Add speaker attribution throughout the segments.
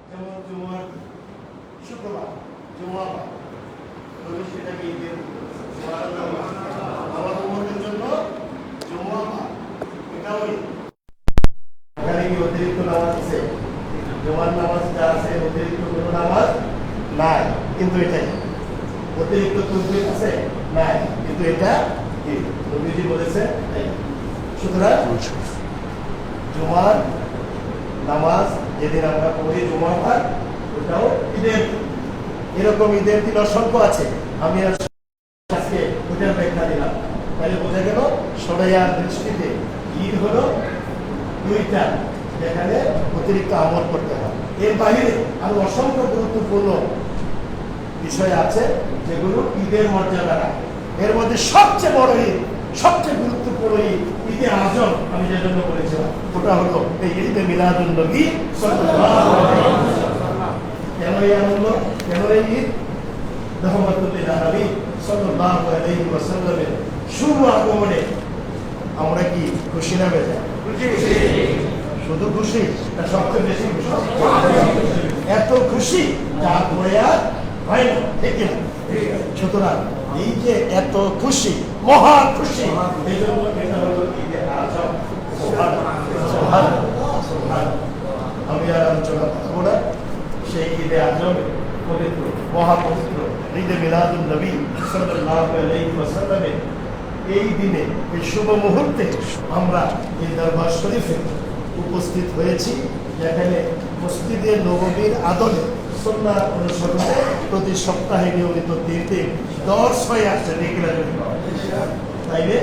Speaker 1: যেমন জুমার শুক্রবার জুমা সেটাকে ঈদের আমার উম্মতের জন্য জুমা এটাও এখানে কি অতিরিক্ত নামাজ আছে? জুমার নামাজ যা আছে অতিরিক্ত কোনো নামাজ নাই, কিন্তু এটাই অতিরিক্ত তসবিহ আছে নাই, কিন্তু এটা কি নবীজি বলেছে। সুতরাং জুমার নামাজ যেদিন আমরা পড়ি জুমার ভাগ ওটাও ঈদের। এরকম ঈদের দিন অসংখ্য আছে, আমি আজকে ওটার ব্যাখ্যা দিলাম। তাহলে বোঝা গেল শরিয়ার দৃষ্টিতে ঈদ হলো দুইটা, যেখানে অতিরিক্ত আমল করতে হয়। এর বাইরে আরো অসংখ্য গুরুত্বপূর্ণ বিষয় আছে যেগুলো ঈদের মর্যাদা রাখে। এর মধ্যে সবচেয়ে বড় ঈদ, সবচেয়ে গুরুত্বপূর্ণ ঈদ, ঈদে আজম আমি যে জন্য বলেছিলাম, ওটা হলো এই ঈদে মিলাদুন নবী সাল্লাল্লাহু আলাইহি ওয়াসাল্লাম। কেন এই আনন্দ, কেন এই ঈদ? রহমাতুল লিল আলামিন সাল্লাল্লাহু আলাইহি ওয়াসাল্লামের শুভ আগমনে আমরা কি খুশি না বেজার? শুধু খুশি না সবচেয়ে বেশি খুশি? এত খুশি যা পড়ে আর হয় না, ঠিক না? সুতরাং এই যে এত খুশি, মহা খুশি, এই জন্য এটা হলো ঈদে আজম। আমি আর আলোচনা করবো না। সেই ঈদে আজম পবিত্র, মহাপবিত্র ঈদে মিলাদুন নবী সাল্লাল্লাহু আলাইহি ওয়াসাল্লামের এই দিনে, এই শুভ মুহূর্তে আমরা এই দরবার শরীফে উপস্থিত হয়েছি, যেখানে মসজিদে নববীর আদলে সুন্নাহ অনুসরণে প্রতি সপ্তাহে নিয়মিত 3 দিন দর্শ হয়ে আসছে রেগুলার। তাইলে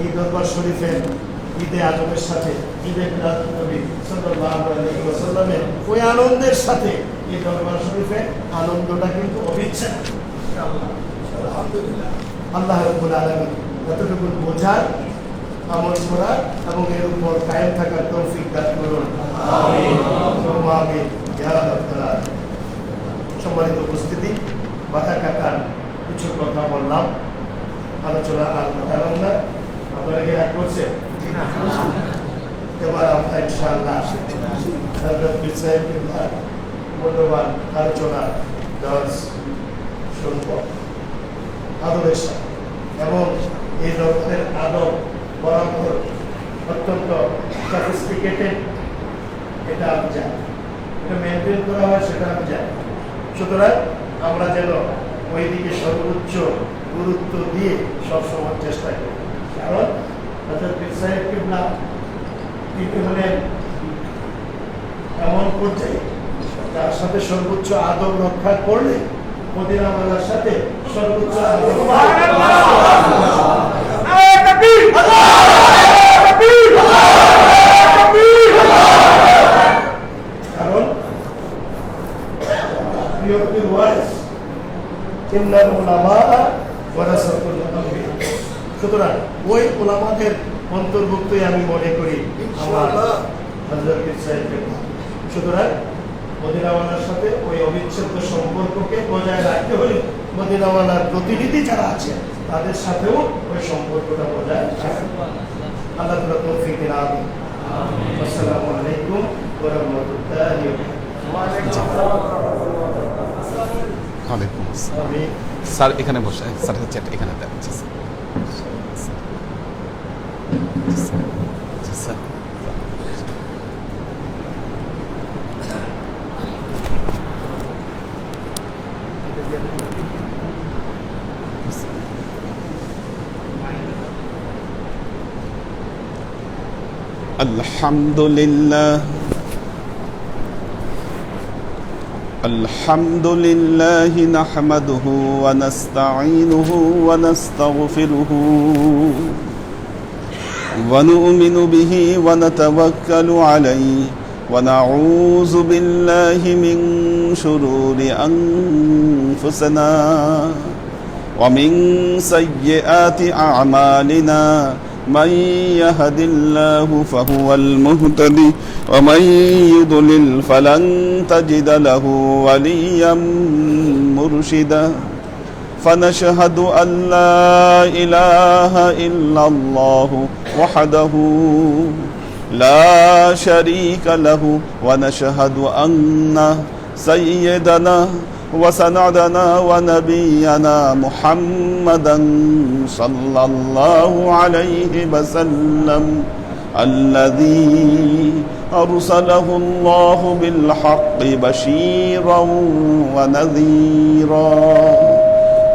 Speaker 1: এই দরবার শরীফের ঈদে আজমের সাথে ঈদে মিলাদুন নবী সাল্লাল্লাহু আলাইহি ওয়াসাল্লামের ওই আনন্দের সাথে এই দরবার শরীফের আনন্দটা কিন্তু অবিচ্ছেদ্য। আলহামদুলিল্লাহ, আল্লাহ রাব্বুল আলামিন এতটুকু বোঝার, আমল করার এবং এর উপর কায়েম থাকার তৌফিক দান করুন। আমিন আমিন ইয়া রাব্বাল আলামিন। সম্মানিত উপস্থিতি, মাথা কাটার কিছু কথা বললাম, আলোচনা আর কাটালাম না। আপনারা কি রাগ করছেন? এবার আমরা ইনশাআল্লাহ হযরত পীর সাহেবের মূল্যবান আলোচনা দর্শ শুনব আদবের সাথে, এবং এই দরবারের আদব বরাবর অত্যন্ত সফিস্টিকেটেড, এটা আমি জানি, এটা মেনটেন করা হয় সেটা আমি জানি। সুতরাং আমরা যেন ওই দিকে সর্বোচ্চ গুরুত্ব দিয়ে সবসময় চেষ্টা করি, কারণ হযরত পীর সাহেব কিবলা তিনি হলেন এমন পর্যায়ে যার সাথে সর্বোচ্চ আদব রক্ষা করলে মদিনাওয়ালার সাথে সর্বোচ্চ আদব। কারণ প্রিয়তির ওয়ারিস ইন্নাল উলামা ওয়ারাসাতুল আম্বিয়া। সুতরাং ওই উলামাদের অন্তর্ভুক্তই আমি মনে করি আমার হযরত পীর সাহেব। সুতরাং মদিনাওয়ালার সাথে ওই অবিচ্ছেদ্য সম্পর্ককে বজায় রাখতে হলে মদিনাওয়ালার প্রতিনিধি যারা আছে তাদের সাথেও ওই সম্পর্কটা বজায় রাখতে। আল্লাহ তাআলা তৌফিক দিন। আমিন। আসসালামু আলাইকুম ওয়া রাহমাতুল্লাহি ওয়া
Speaker 2: ওয়ালাইকুম আসসালাম। স্যার এখানে বসে, স্যার চ্যাট এখানে দেখাচ্ছে। স্যার আলহামদুলিল্লাহ আলহামদুলিল্লাহি নাহমাদুহু ওয়া নাস্তাঈনুহু ওয়া নাস্তাগফিরুহু ওয়া নু'মিনু বিহি ওয়া নাতাওয়াক্কালু আলাইহি ওয়া নাউযু বিল্লাহি মিন শুরুরি আনফুসিনা ওয়া মিন সাইয়্যাতি আ'মালিনা من يهد الله فهو المهتدي ومن يضلل فلن تجد له وليا مرشدا فنشهد أن لا إله إلا الله وحده لا شريك له ونشهد أن
Speaker 3: سيدنا وسندنا ونبينا محمدا صلى الله عليه وسلم الذي أرسله الله بالحق بشيرا ونذيرا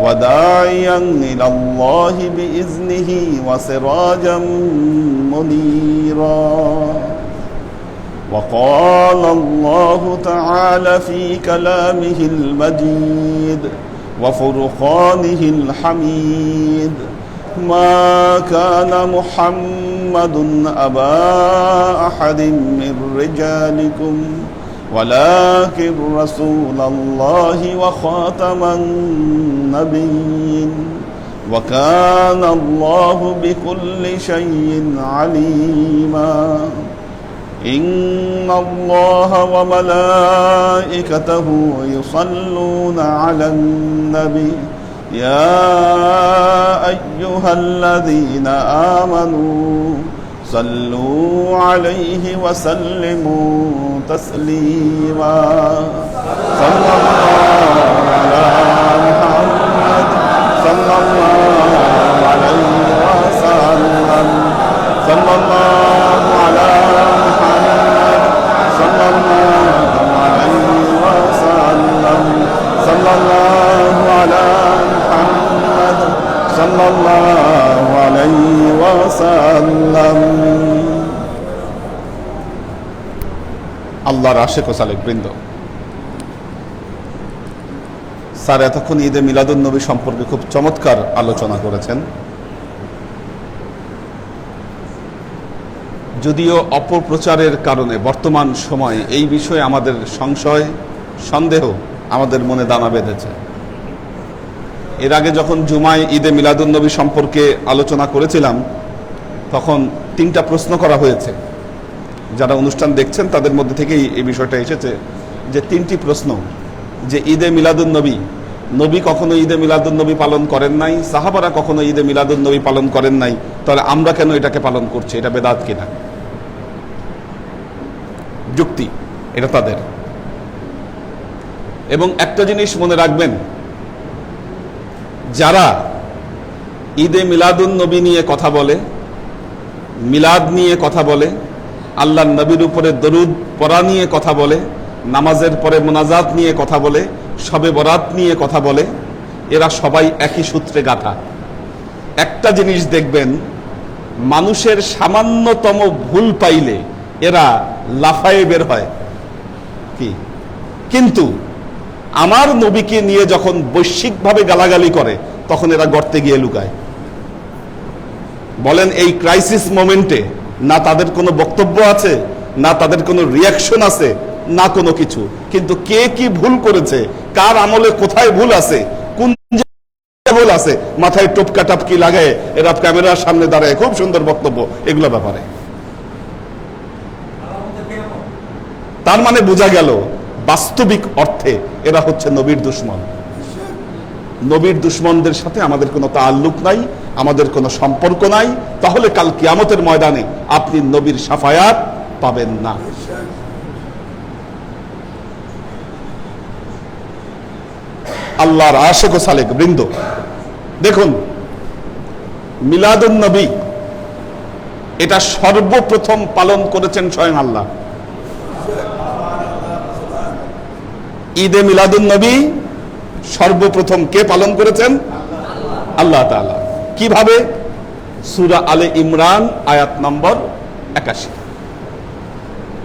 Speaker 3: وداعيا إلى الله بإذنه وسراجا منيرا. وقال الله تعالى في كلامه المجيد وفرقانه الحميد: ما كان محمد أبا أحد من رجالكم ولكن رسول الله وخاتم النبيين وكان الله بكل شيء عليما. إن الله وملائكته يصلون على النبي يا أيها الذين آمنوا صلوا عليه وسلموا تسليما. صلى الله على محمد صلى الله عليه وسلم. صلى الله على محمد صلى الله عليه وسلم. صلى الله على محمد صلى الله عليه وسلم.
Speaker 2: আল্লাহর আশিক ও সালেক বৃন্দ, স্যার এতক্ষণ ঈদে মিলাদুন নবী সম্পর্কে খুব চমৎকার আলোচনা করেছেন। যদিও অপপ্রচারের কারণে বর্তমান সময়ে এই বিষয়ে আমাদের সংশয় সন্দেহ আমাদের মনে দানা বেঁধেছে। এর আগে যখন জুমায় ঈদে মিলাদুন নবী সম্পর্কে আলোচনা করেছিলাম তখন 3টা প্রশ্ন করা হয়েছে। যারা অনুষ্ঠান দেখছেন তাদের মধ্যে থেকেই এই বিষয়টা এসেছে যে 3টি প্রশ্ন, যে ঈদে মিলাদুন নবী, নবী কখনো ঈদে মিলাদুন নবী পালন করেন নাই, সাহাবারা কখনো ঈদে মিলাদুন নবী পালন করেন নাই, তাহলে আমরা কেন এটাকে পালন করছি, এটা বেদাত কিনা? যুক্তি এটা তাদের। এবং একটা জিনিস মনে রাখবেন, যারা ঈদে মিলাদুন নবী নিয়ে কথা বলে, মিলাদ নিয়ে কথা বলে, আল্লাহর নবীর উপরে দরুদ পড়া নিয়ে কথা বলে, নামাজের পরে মোনাজাত নিয়ে কথা বলে, শবে বরাত নিয়ে কথা বলে, এরা সবাই একই সূত্রে গাঁথা। একটা জিনিস দেখবেন, মানুষের সামান্যতম ভুল পাইলে এরা লাফায়ে বের হয় কি, কিন্তু আমার নবীকে নিয়ে যখন বৈশ্বিকভাবে গালাগালি করে তখন এরা গর্তে গিয়ে লুকায়। বলেন এই ক্রাইসিস মোমেন্টে না তাদের কোনো বক্তব্য আছে, না তাদের কোনো রিয়াকশন আছে, না কোনো কিছু। কিন্তু কে কি ভুল করেছে, কার আমলে কোথায় ভুল আছে, কোন ভুল আছে, মাথায় টোপকা টাপকি লাগায় এরা ক্যামেরার সামনে দাঁড়ায় খুব সুন্দর বক্তব্য, এগুলো ব্যাপারে। তার মানে বোঝা গেল বাস্তবিক অর্থে এরা হচ্ছে নবীর দুশমন। নবীর দুশমনদের সাথে আমাদের কোনো তাআল্লুক নাই, আমাদের কোনো সম্পর্ক নাই। তাহলে কাল কিয়ামতের ময়দানে আপনি নবীর শাফায়াত পাবেন না। আল্লাহর আশিক ও সালেক বৃন্দ, দেখুন মিলাদুন নবী এটা সর্বপ্রথম পালন করেছেন স্বয়ং আল্লাহ। ঈদে মিলাদুন নবী সর্বপ্রথম কে পালন করেছেন? আল্লাহ তাআলা। কিভাবে? সূরা আলে ইমরান আয়াত নম্বর 81।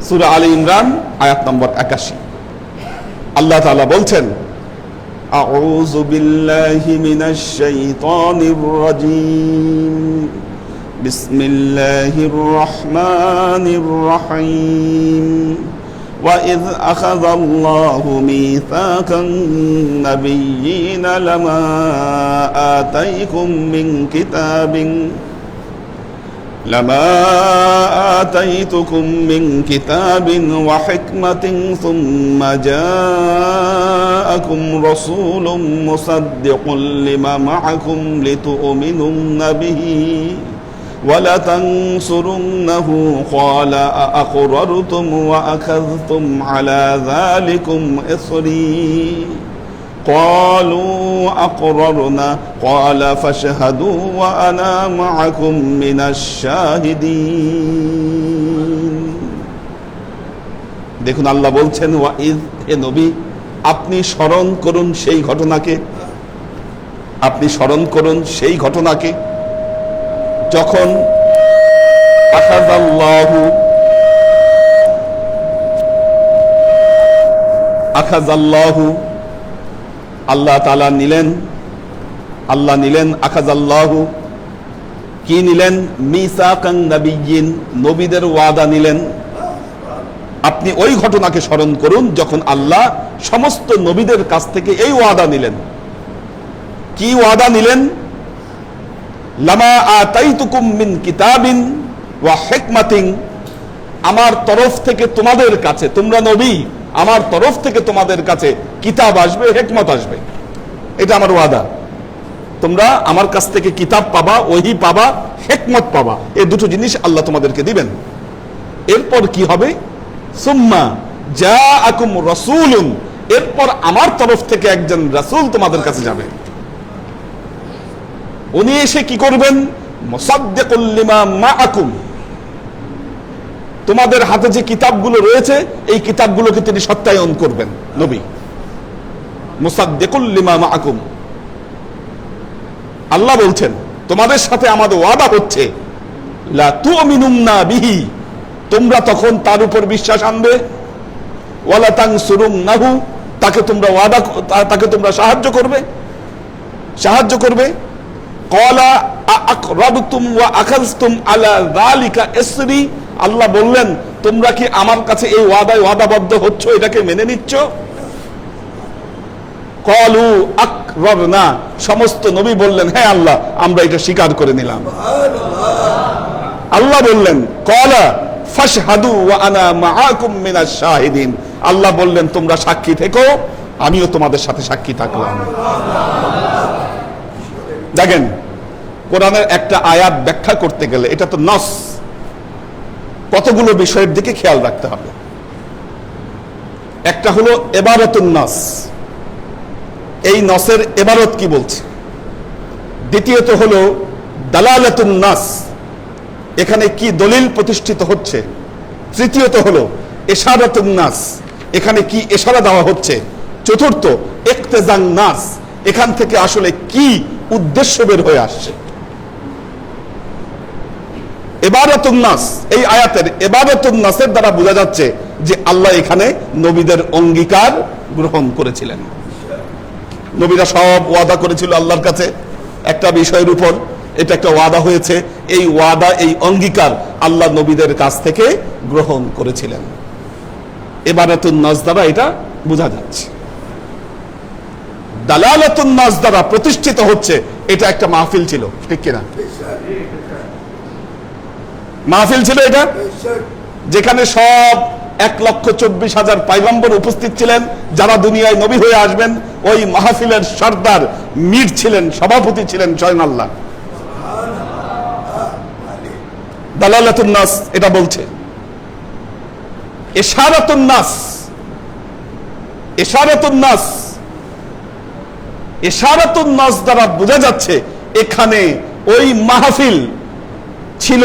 Speaker 2: সূরা আলে ইমরান আয়াত নম্বর 81 আল্লাহ তাআলা বলছেন, আউযু বিল্লাহি মিনাশ শাইতানির রাজীম, বিসমিল্লাহির রহমানির রহিম। وَإِذْ أَخَذَ اللَّهُ مِيثَاقَ النَّبِيِّينَ لَمَا آتَيْتُكُم مِّن كِتَابٍ وَحِكْمَةٍ ثُمَّ جَاءَكُمْ رَسُولٌ مُصَدِّقٌ لِّمَا مَعَكُمْ
Speaker 3: ولتنصرنه قال أأقررتم وأخذتم على ذلكم إصري قالوا أقررنا قال فاشهدوا وأنا معكم من الشاهدين দেখুন আল্লাহ বলছেন ওয়াইদ, হে নবী আপনি স্মরণ করুন সেই ঘটনাকে, আপনি স্মরণ করুন সেই ঘটনাকে যখন আখাযাল্লাহু আল্লাহ তাআলা নিলেন, আল্লাহ নিলেন আখাযাল্লাহু, কি নিলেন? মিসাকান নাবিয়্যিন, নবীদের ওয়াদা নিলেন। আপনি ওই ঘটনাকে স্মরণ করুন যখন আল্লাহ সমস্ত নবীদের কাছ থেকে এই ওয়াদা নিলেন। কি ওয়াদা নিলেন? লামা আতাইতুকুম মিন কিতাবিন ওয়া হিকমাতিন, আমার তরফ থেকে তোমাদের কাছে, তোমরা নবী, আমার তরফ থেকে তোমাদের কাছে কিতাব আসবে, হিকমত আসবে, এটা আমার ওয়াদা। তোমরা আমার কাছ থেকে কিতাব পাবা, ওহী পাবা, হিকমত পাবা, এই দুটো জিনিস আল্লাহ তোমাদেরকে দিবেন। এরপর কি হবে? সুম্মা জাআকুম রাসূলুন, এরপর আমার তরফ থেকে একজন রাসূল তোমাদের কাছে যাবে। উনি এসে কি করবেন? মুসাদ্দিকুল লিমা মাআকুম, তোমাদের হাতে যে কিতাবগুলো রয়েছে এই কিতাবগুলোকে তিনি সত্যায়ন করবেন। নবী মুসাদ্দিকুল লিমা মাআকুম, আল্লাহ বলছেন তোমাদের সাথে আমাদের ওয়াদা হচ্ছে লা তুমিনুন্না বিহি, তোমরা তখন তার উপর বিশ্বাস আনবে, ওয়ালা তানসুরুন্নাহু, তাকে তোমরা ওয়াদা, তাকে তোমরা সাহায্য করবে। ক্বালা আআকরারতুম ওয়া আখাযতুম আলা যালিকা ইসরি, আল্লাহ বললেন তোমরা কি আমার কাছে এই ওয়াদায় ওয়াদাবদ্ধ হচ্ছ, এটাকে মেনে নিচ্ছ? ক্বালু আকরারনা, সমস্ত নবী বললেন হ্যাঁ আল্লাহ আমরা এটা স্বীকার করে নিলাম। আল্লাহ বললেন ক্বালা ফাশহাদু ওয়া আনা মাআকুম মিনাশ শাহিদিন, আল্লাহ বললেন তোমরা সাক্ষী থেকো, আমিও তোমাদের সাথে সাক্ষী থাকলাম। দেখেন কোরআনের একটা আয়াত ব্যাখ্যা করতে গেলে এটা তো নস, কতগুলো বিষয়ের দিকে খেয়াল রাখতে হবে। একটা হলো ইবারাতুন নাস, এই নসের ইবারত কি বলছে। দ্বিতীয়ত হলো দালালাতুন নাস, এখানে কি দলিল প্রতিষ্ঠিত হচ্ছে। তৃতীয়ত হলো ইশারাতুন নাস, এখানে কি ইশারা দেওয়া হচ্ছে। চতুর্থ ইক্তেজান নাস, এখান থেকে আসলে কি উদ্দেশ্য বের হয়ে আসছে। ইবারাতুন নাস, এই আয়াতের ইবারাতুন নাসের দ্বারা বোঝা যাচ্ছে যে আল্লাহ এখানে নবীদের অঙ্গীকার গ্রহণ করেছিলেন। নবীরা সব ওয়াদা করেছিল আল্লাহর কাছে একটা বিষয়ের উপর, এটা একটা ওয়াদা হয়েছে, এই ওয়াদা, এই অঙ্গীকার আল্লাহ নবীদের কাছ থেকে গ্রহণ করেছিলেন। ইবারাতুন নাস দ্বারা এটা বোঝা যাচ্ছে। দালালাতুন নাস দ্বারা প্রতিষ্ঠিত হচ্ছে এটা একটা মাহফিল ছিল, ঠিক কিনা? মাহফিল ছিল এটা, যেখানে সব 1,24,000 পয়গম্বর উপস্থিত ছিলেন যারা দুনিয়ায় নবী হয়ে আসবেন। ওই মাহফিলের সর্দার মীর ছিলেন, সভাপতি ছিলেন স্বয়ং আল্লাহ। দালালাতুন নাস এটা বলছে। ইশারাতুন নাস, ইশারাতুন নাস, ইশারাতুন নাস দ্বারা বোঝা যাচ্ছে এখানে ওই মাহফিল ছিল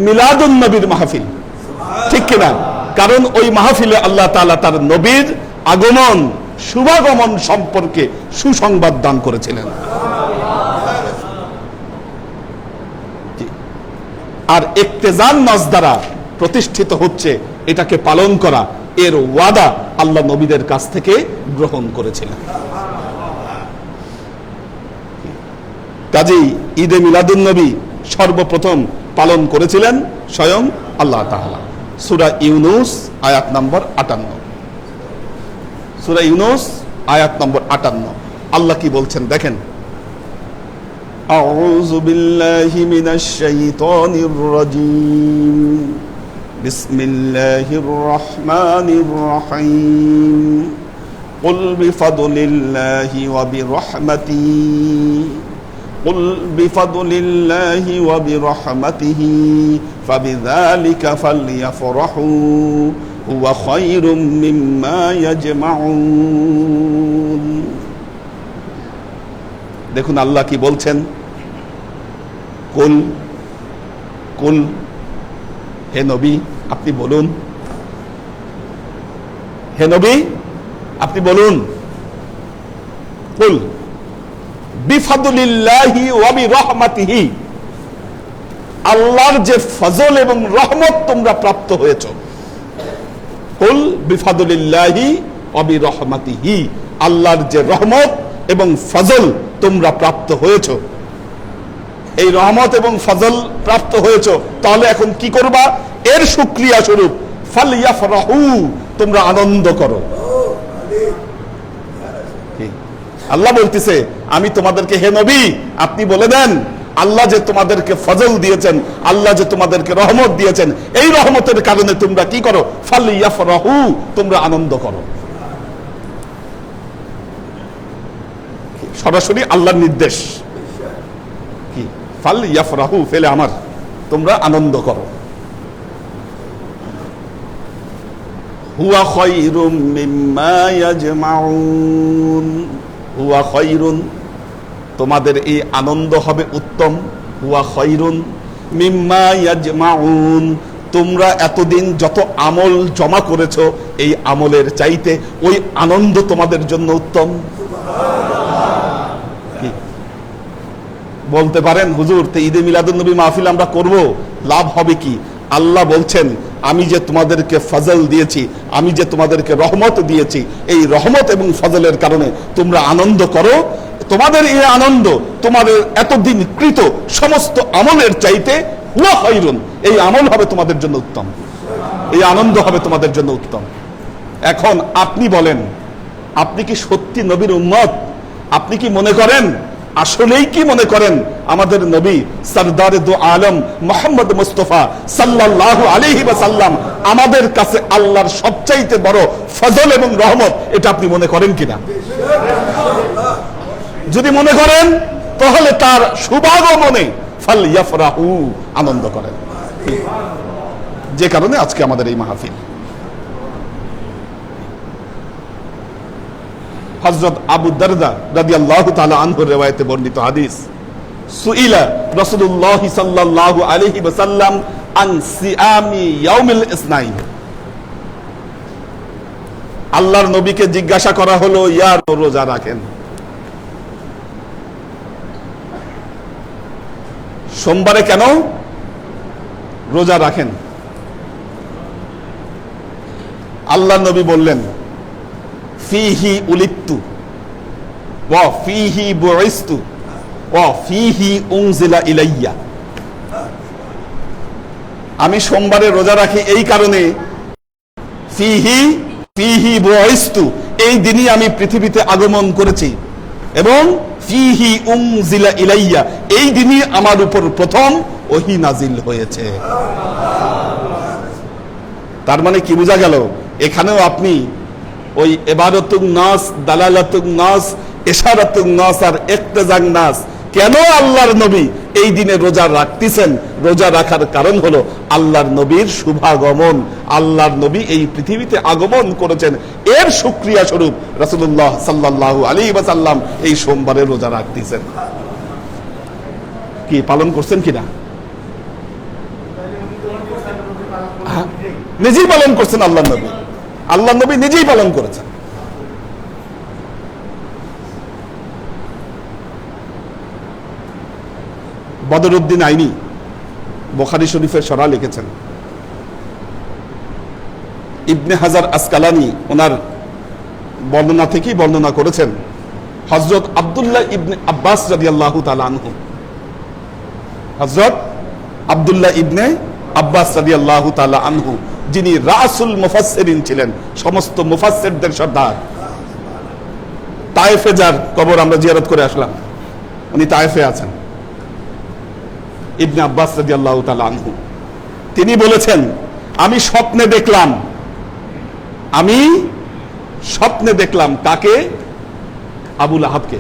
Speaker 3: মিলাদুন নবীর মাহফিল, ঠিক কিনা? কারণ ওই মাহফিলে আল্লাহ তাআলা তার নবীর আগমন, শুভাগমন সম্পর্কে সুসংবাদ দান করেছিলেন। আর ইক্তেজান নাস দ্বারা প্রতিষ্ঠিত হচ্ছে এটাকে পালন করা, এর ওয়াদা আল্লাহ নবীদের কাছ থেকে গ্রহণ করেছিলেন। কাজেই ঈদে মিলাদুন নবী সর্বপ্রথম পালন করেছিলেন স্বয়ং আল্লাহ তাআলা। সূরা ইউনূস আয়াত নম্বর 58, সূরা ইউনূস আয়াত নম্বর 58 আল্লাহ কি বলছেন দেখেন। আউযু বিল্লাহি মিনাশ শাইতানির রাজীম, বিসমিল্লাহির রহমানির রহিম, কুল বিফাদলিল্লাহি ওয়া বিরহমাতিহি কুল বিফাদলিল্লাহি ওয়া বিরহমাতিহি ফাবিযালিকা ফালইফরাহু হুয়া খায়রুম মিম্মা ইয়াজমাউন। দেখুন আল্লাহ কি বলছেন, কুল কুল, হে নবী আপনি বলুন, হে নবী আপনি বলুন, কুল বিফাদলিল্লাহি ওয়া বিরহমাতিহি, আল্লাহর যে ফজল এবং রহমত তোমরা প্রাপ্ত হয়েছো। কুল বিফাদলিল্লাহি ওয়া বিরহমাতিহি, আল্লাহর যে রহমত এবং ফজল তোমরা প্রাপ্ত হয়েছো। এই রহমত এবং ফজল প্রাপ্ত হয়েছো, তাহলে এখন কি করবা? এর শুকরিয়া স্বরূপ ফালইফরাহু, তোমরা আনন্দ করো। আল্লাহ বলতেছে আমি তোমাদেরকে, হে নবী আপনি বলে দেন আল্লাহ যে তোমাদেরকে ফজল দিয়েছেন, আল্লাহ যে তোমাদেরকে রহমত দিয়েছেন, এই রহমতের কারণে তোমরা কি করো? ফালইফরাহু, তোমরা আনন্দ করো। সরাসরি আল্লাহর নির্দেশ কি? ফালইফরাহু, ফেলে আমার, তোমরা আনন্দ করো। হুয়া খায়রুম মিম্মা ইয়াজমাউন, হুয়া খায়রুন, তোমাদের এই আনন্দ হবে উত্তম। হুয়া খায়রুন মিম্মা ইয়াজমাউন, তোমরা এতদিন যত আমল জমা করেছো এই আমলের চাইতে ওই আনন্দ তোমাদের জন্য উত্তম। বলতে পারেন হুজুর তো ঈদে মিলাদুন নবী মাহফিল আমরা করব, লাভ হবে কি? আল্লাহ বলছেন আমি যে তোমাদেরকে ফজল দিয়েছি, আমি যে তোমাদেরকে রহমত দিয়েছি, এই রহমত এবং ফজলের কারণে তোমরা আনন্দ করো। তোমাদের এই আনন্দ তোমাদের এতদিন কৃত সমস্ত আমলের চাইতে হুয়া খায়রুন, এই আমল হবে তোমাদের জন্য উত্তম, এই আনন্দ হবে তোমাদের জন্য উত্তম। এখন আপনি বলেন, আপনি কি সত্যি নবীর উম্মত? আপনি কি মনে করেন, আসলেই কি মনে করেন আমাদের নবী সরদার দু আলম মুহাম্মদ মুস্তাফা সাল্লাল্লাহু আলাইহি ওয়াসাল্লাম আমাদের কাছে আল্লাহর সবচাইতে বড় ফজল এবং রহমত, এটা আপনি মনে করেন কিনা? যদি মনে করেন তাহলে তার শুভাগমনে ফালইফরাহু, আনন্দ করেন। যে কারণে আজকে আমাদের এই মাহফিল। হযরত আবু দারদা রাদিয়াল্লাহু তাআলা আনহুর riwayate বর্ণিত হাদিস, সুইলা রাসূলুল্লাহ সাল্লাল্লাহু আলাইহি ওয়াসাল্লাম আন সিয়ামি ইয়াউমিল ইসনাইন, আল্লাহর নবীকে জিজ্ঞাসা করা হলো ইয়া রোজা রাখেন, সোমবারে কেন রোজা রাখেন? আল্লাহর নবী বললেন ফিহি উলিত্তু ওয়া ফিহি বুইস্তু ওয়া ফিহি উনজিলা ইলাইয়া, আমি সোমবারে রোজা রাখি এই কারণে, ফিহি বুইস্তু, এই দিনই আমি পৃথিবীতে আগমন করেছি, এবং ফিহি উনজিলা ইলাইয়া, এই দিনই আমার উপর প্রথম ওহী নাজিল হয়েছে। তার মানে কি বোঝা গেল? এখানেও আপনি ওই ইবারাতুন নাস, দালালাতুন নাস, ইশারাতুন নাস আর ইক্তেজান নাস, কেন আল্লাহর নবী এই দিনে রোজা রাখতেছেন? রোজা রাখার কারণ হলো আল্লাহর নবীর শুভাগমন, আল্লাহর নবী এই পৃথিবীতে আগমন করেছেন, এর শুকরিয়া স্বরূপ রাসূলুল্লাহ সাল্লাল্লাহু আলাইহি ওয়াসাল্লাম এই সোমবারে রোজা রাখতেছেন। কি পালন করছেন কিনা? নিজেই পালন করছেন আল্লাহর নবী, আল্লাহর নবী নিজেই পালন করেছেন। বদরুদ্দিন আইনি বুখারী শরীফের শরহ লিখেছেন, ইবনে হাজার আসকালানি ওনার বর্ণনা থেকেই বর্ণনা করেছেন, হযরত আব্দুল্লাহ ইবনে আব্বাস রাদিয়াল্লাহু তাআলা আনহু, হযরত আব্দুল্লাহ ইবনে আব্বাস রাদিয়াল্লাহু তাআলা আনহু, যিনি রাসুল মুফাসসিরিন ছিলেন, সমস্ত মুফাসসিরদের সর্দার, তায়েফে যার কবর আমরা জিয়ারত করে আসলাম, উনি তায়েফে আছেন, ইবনে আব্বাস রাদিয়াল্লাহু তাআলা আনহু, তিনি বলেছেন আমি স্বপ্নে দেখলাম কাকে? আবু লাহাবকে।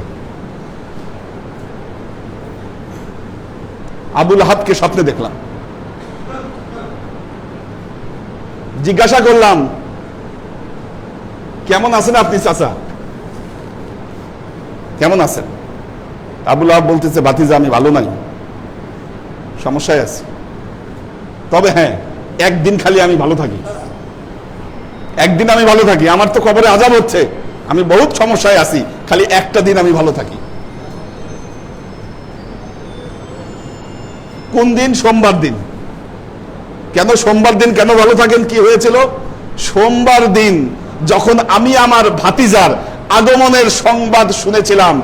Speaker 2: আবুল আহাবকে স্বপ্নে দেখলাম। জিজ্ঞাসা করলাম, কেমন আছেন আপনি চাচা, কেমন আছেন? আবুল আহাব বলতেছে, ভাতিজা আমি ভালো নাই, সমস্যায় আছি, তবে হ্যাঁ একদিন খালি আমি ভালো থাকি, একদিন আমি ভালো থাকি, আমার তো কবরে আযাব হচ্ছে, আমি বহুত সমস্যায় আছি, খালি একটা দিন আমি ভালো থাকি। কোন দিন? সোমবার দিন। কেন সোমবার দিন কেন ভালো থাকেন? কি হয়েছিল? সোমবার দিন যখন আমি আমার ভাতিজার আগমনের সংবাদ শুনেছিলাম,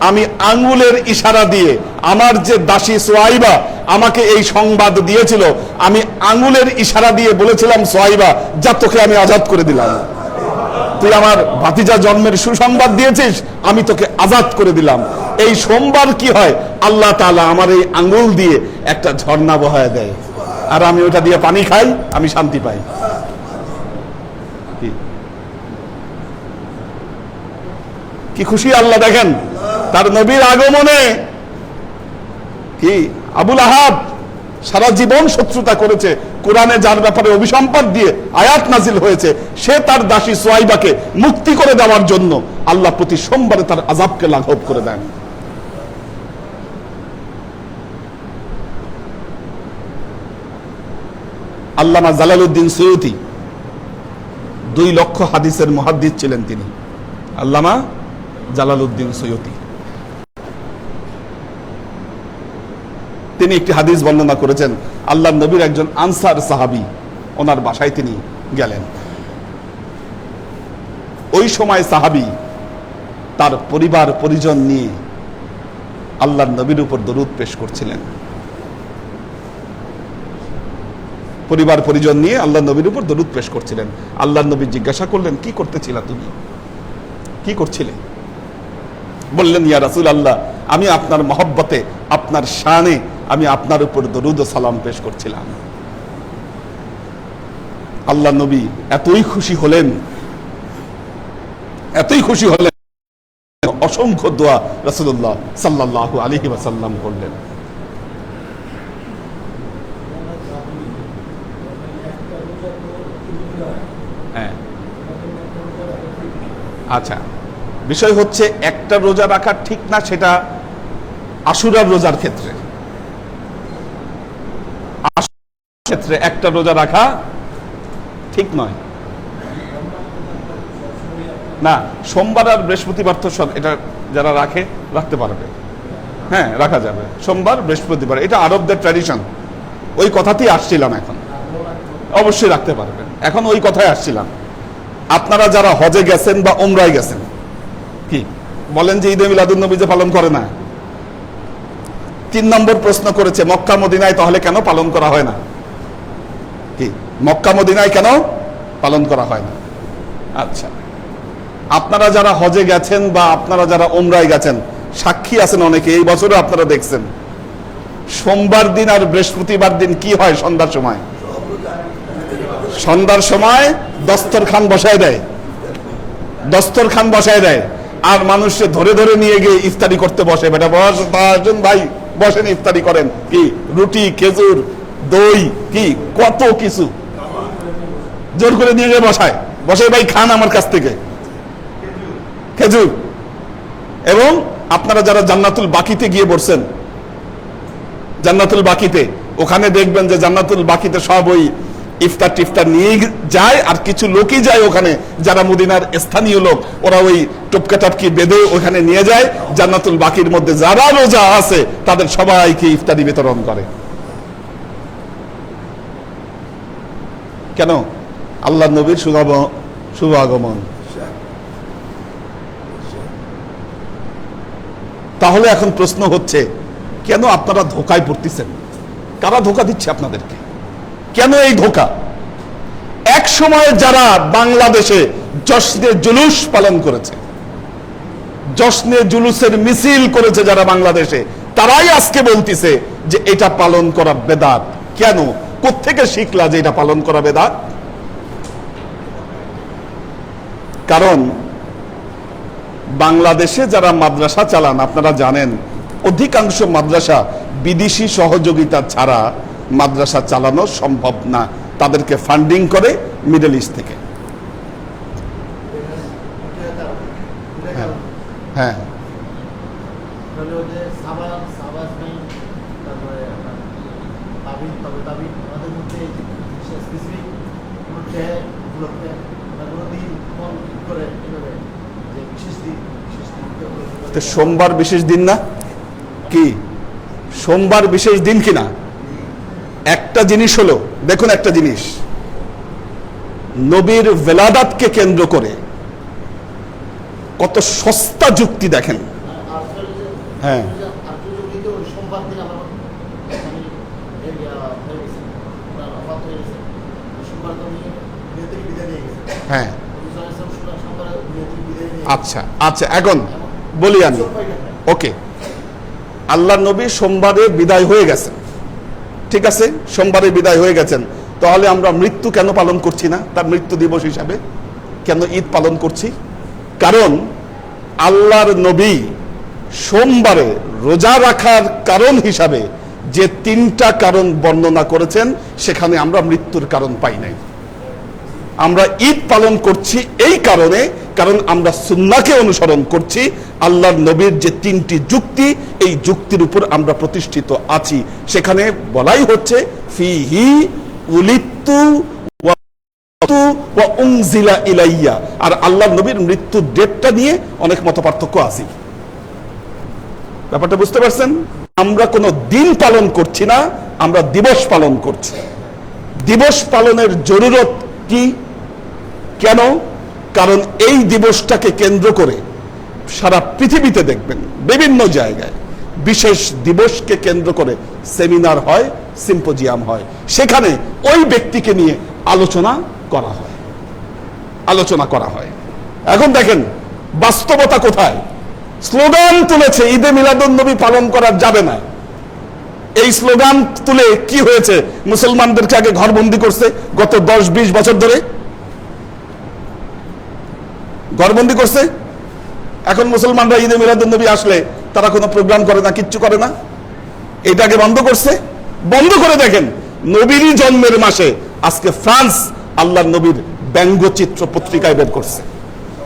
Speaker 2: আমি আঙ্গুলের ইশারা দিয়ে, আমার যে দাসী সোয়াইবা আমাকে এই সংবাদ দিয়েছিল, আমি আঙ্গুলের ইশারা দিয়ে বলেছিলাম, সোয়াইবা যা, তোকে আমি আজাদ করে দিলাম, তুই আমার ভাতিজা জন্মের সুসংবাদ দিয়েছিস, আমি তোকে আজাদ করে দিলাম। এই সোমবার কি হয়, আল্লাহ তাআলা আমার এই আঙ্গুল দিয়ে একটা ঝর্ণা বহায় দেয়, আর আমি ওটা দিয়ে পানি খাই, আমি শান্তি পাই। কি খুশি আল্লাহ দেখেন তার নবীর আগমনে। কি আবুল আহাব সারা জীবন শত্রুতা করেছে, কোরআনে যার ব্যাপারে অভিসম্পাদ দিয়ে আয়াত নাজিল হয়েছে, সে তার দাসী সোয়াইবাকে মুক্তি করে দেওয়ার জন্য আল্লাহ প্রতি সোমবারে তার আযাবকে লাঘব করে দেন। আল্লামা জালালউদ্দিন সুয়ুতি 2 লক্ষ হাদিসের মুহাদ্দিস ছিলেন তিনি, আল্লামা জালালউদ্দিন সুয়ুতি। তিনি একটি হাদিস বর্ণনা করেছেন, আল্লাহর নবীর একজন আনসার সাহাবী, ওনার বাসায় তিনি গেলেন। ওই সময় সাহাবী তার পরিবার পরিজন নিয়ে আল্লাহর নবীর উপর দরুদ পেশ করছিলেন। পরিবার পরিজন নিয়ে আল্লাহর নবীর উপর দরুদ পেশ করছিলেন। আল্লাহর নবী জিজ্ঞাসা করলেন, কি করতেছিলা তুমি, কি করছিলে? বললেন, ইয়া রাসূলুল্লাহ, আমি আপনার মহব্বতে, আপনার শানে আমি আপনার উপর দরুদ ও সালাম পেশ করছিলাম। আল্লাহ নবী এতই খুশি হলেন, এতই খুশি হলেন, অসংখ্য দোয়া রাসূলুল্লাহ সাল্লাল্লাহু আলাইহি ওয়াসাল্লাম করলেন। হ্যাঁ, আচ্ছা, বিষয় হচ্ছে একটা রোজা রাখা ঠিক না, সেটা আশুরার রোজার ক্ষেত্রে, ক্ষেত্রে একটা রোজা রাখা ঠিক নয়। না, সোমবার আর বৃহস্পতিবার তো এটা যারা রাখতে পারবে, হ্যাঁ রাখা যাবে, সোমবার বৃহস্পতিবার, এটা আরবদের ট্র্যাডিশন। ওই কথাতেই আসছিলাম, এখন অবশ্যই রাখতে পারবেন, এখন ওই কথায় আসছিলাম। আপনারা যারা হজে গেছেন বা উমরায় গেছেন, কি বলেন যে ঈদে মিলাদুন্নবী যে পালন করে না? 3 নম্বর প্রশ্ন করেছে, মক্কা মদিনায় তাহলে কেন পালন করা হয় না? কি মক্কা মদিনায় কেন পালন করা হয় না? আচ্ছা, আপনারা যারা হজে গেছেন বা আপনারা যারা উমরায় গেছেন, সাক্ষী আছেন অনেকে, এই বছরও আপনারা দেখছেন সোমবার দিন আর বৃহস্পতিবার দিন কি হয়? সন্ধ্যার সময় দস্তরখান বসায় দেয়, দস্তরখান বসায় দেয়, আর মানুষকে ধরে ধরে নিয়ে গিয়ে ইফতারি করতে বসে। বেটা বসেন ভাই, বসেন ইফতারি করেন। কি রুটি, খেজুর, দই, কি কত কিছু জোর করে নিয়ে গিয়ে বসায়, বসে ভাই খান আমার কাছ থেকে খেজুর। এবং আপনারা যারা জান্নাতুল বাকিতে গিয়ে বসছেন, জান্নাতুল বাকিতে, ওখানে দেখবেন যে জান্নাতুল বাকিতে সব ওই ইফতার টিফতার নিয়ে যায়, আর কিছু লোকই যায় ওখানে যারা মদিনার স্থানীয় লোক, ওরা ওই টপকা টাপকি বেঁধে ওখানে নিয়ে যায়। জান্নাতুল বাকির মধ্যে যারা রোজা আছে তাদের সবাইকে ইফতারি বিতরণ করে। কেন? আল্লাহ নবীর শুভ আগমন। তাহলে এখন প্রশ্ন হচ্ছে, কেন আপনারা ধোকায় পড়তেছেন? কারা ধোকা দিচ্ছে আপনাদেরকে? কেন এই ধোকা? এক সময় যারা বাংলাদেশে জশ্নে জুলুস পালন করেছে, জশ্নে জুলুসের মিছিল করেছে যারা বাংলাদেশে, তারাই আজকে বলতেছে যে এটা পালন করা বেদাত। কেন? কোত্থেকে শিখলা যে এটা পালন করা বেদাত? কারণ বাংলাদেশে যারা মাদ্রাসা চালান, আপনারা জানেন অধিকাংশ মাদ্রাসা
Speaker 3: বিদেশি সহযোগিতা ছাড়া মাদ্রাসা চালানো সম্ভব না। তাদেরকে ফান্ডিং করে মিডল ইস্ট থেকে। হ্যাঁ, তো সোমবার বিশেষ দিন না কি? সোমবার বিশেষ দিন কিনা? একটা জিনিস হলো, দেখুন একটা জিনিস, নবীর ভেলাদাতকে কেন্দ্র করে কত সস্তা যুক্তি দেখেন। হ্যাঁ, হ্যাঁ, আচ্ছা আচ্ছা, এখন বলি আমি, ওকে, আল্লাহ নবী সোমবারে বিদায় হয়ে গেছেন, ঠিক আছে, সোমবারে বিদায় হয়ে গেছেন, তাহলে আমরা মৃত্যু কেন পালন করছি না? তার মৃত্যু দিবস হিসাবে কেন ঈদ পালন করছি? কারণ আল্লাহর নবী সোমবারে রোজা রাখার কারণ হিসাবে যে তিনটা কারণ বর্ণনা করেছেন, সেখানে আমরা মৃত্যুর কারণ পাই নাই। আমরা ঈদ পালন করছি এই কারণে, কারণ আমরা সুন্নাহকে অনুসরণ করছি। আল্লাহর নবীর যে তিনটি যুক্তি, এই যুক্তির উপর আমরা প্রতিষ্ঠিত আছি। সেখানে বলাই হচ্ছে ফিহি উলিতু ওয়া উনজিলা ইলাইয়া। আর আল্লাহর নবীর মৃত্যুর ডেটটা নিয়ে অনেক মতপার্থক্য আছে। ব্যাপারটা বুঝতে পারছেন? আমরা কোনো দিন পালন করছি না, আমরা দিবস পালন করছি। দিবস পালনের জরুরত কি? কেন? কারণ এই দিবসটাকে কেন্দ্র করে সারা পৃথিবীতে দেখবেন বিভিন্ন জায়গায় বিশেষ দিবসকে কেন্দ্র করে সেমিনার হয়, সিম্পোজিয়াম হয়, সেখানে ওই ব্যক্তিকে নিয়ে আলোচনা করা হয়। এখন দেখেন বাস্তবতা কোথায়? স্লোগান তুলেছে ঈদে মিলাদুন নবী পালন করা যাবে না। এই স্লোগান তুলে কি হয়েছে? মুসলমানদেরকে আগে ঘরবন্দি করছে, গত 10-20 বছর ধরে ঘরবন্দি করছে। এখন মুসলমানরা ঈদে মিলাদুন নবী আসলে তারা কোনো প্রোগ্রাম করে না, কিচ্ছু করে না। এটাকে বন্ধ করছে। বন্ধ করে দেখেন নবীরই জন্মের মাসে আজকে ফ্রান্স আল্লাহর নবীর ব্যঙ্গচিত্র পত্রিকায় বের করছে,